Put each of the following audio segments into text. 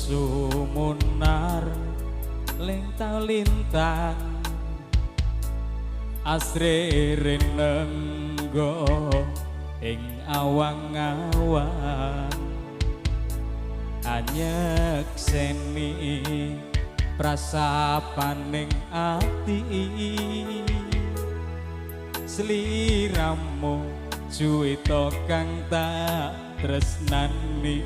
Sumunar lintang-lintang asre renenggo ing awang-awang anyekseni prasapaning ati sliramu cuwita kang tak tresnani.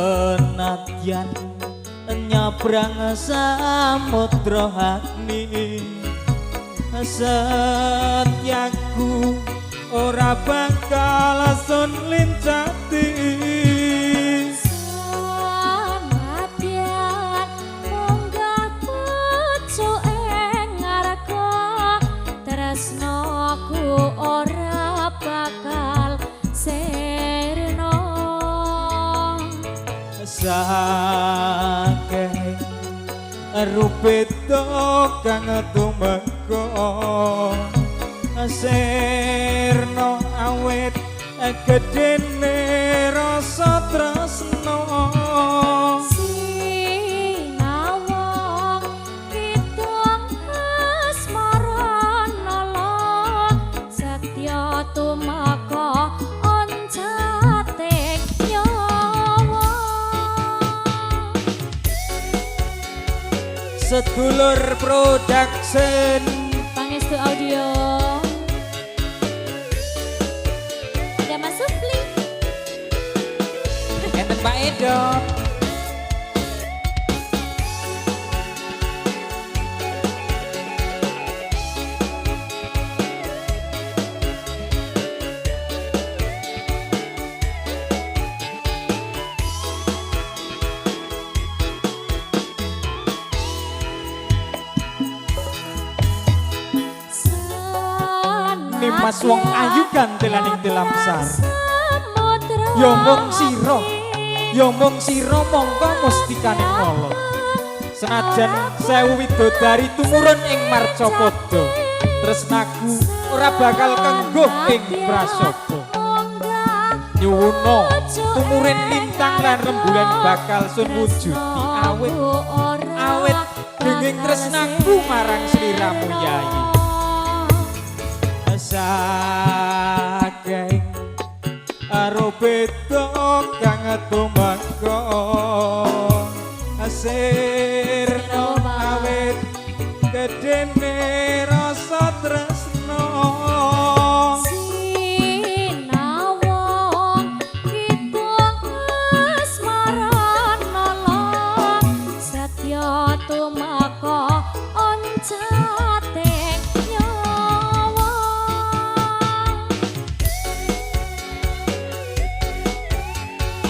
Senadyan nyabrang samudra agni setyaku ora bakal sun lincati. Senadyan munggah pucuk ing ngarga tresnaku ora bakal sirna. Saking rupita kang tumeka sirna awit gedene rasa tresna. Sinawang kidung asmara nala setya tumeka oncating nyawa. Sedulur production Pangestu Audio. Ada Mas Supli. enten Pak Edo. Mas wong ayu gantelaning telamsar. Ya mung sira mongko mustikaning kala. Senajan 1000 widodari tumurun ing marcapada, tresnaku ora bakal kengguh ing prasapa. Nyuwuna tumurin lintang lan rembulan bakal sun wujuti awit denging tresnaku marang sliramu Yayi. Saking arubeda kang tumeka sirna awit gedene rasa tresna. Sinawang kidung asmara nala setya tumeka oncating nyawa.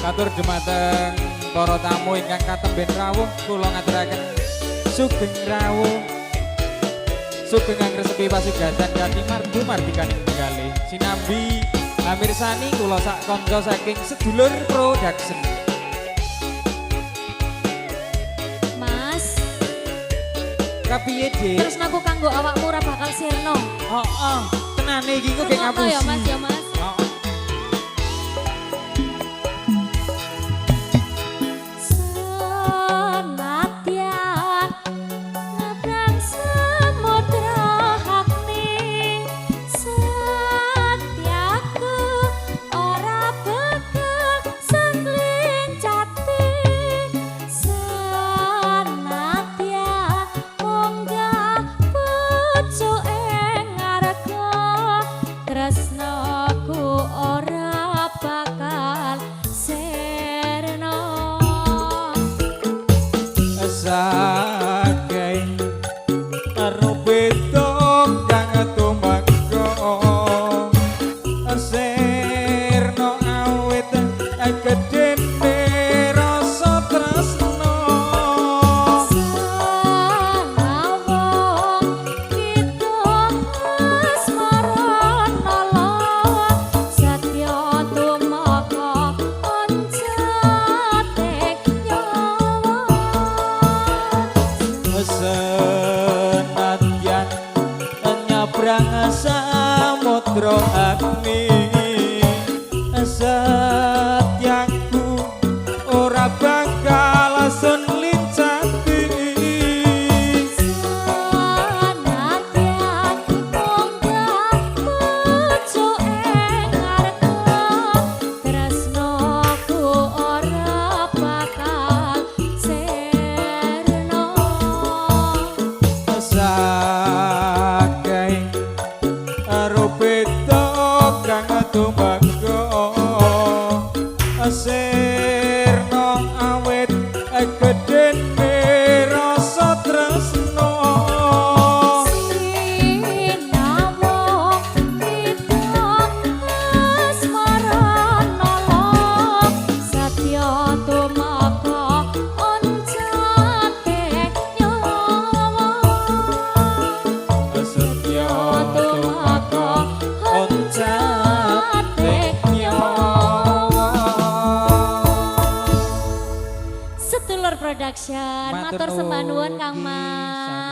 Katur dumateng para tamu ingkang katemben rawuh, kula ngaturaken sugeng rawuh. Sugeng ngresepi pasugatan kanthi mardu mardikaning kalih. Sinambi amirsani kula sak kanca saking sedulur production. Mas, Kapiye, Dik? terus naku kanggo awakmu ora bakal sirna. Heeh, tenane iki kok Rungokno ngapusi. ya Mas, ya Mas. Heeh. gedene rasa tresno Production, matur sembah nuwun Kang Mas.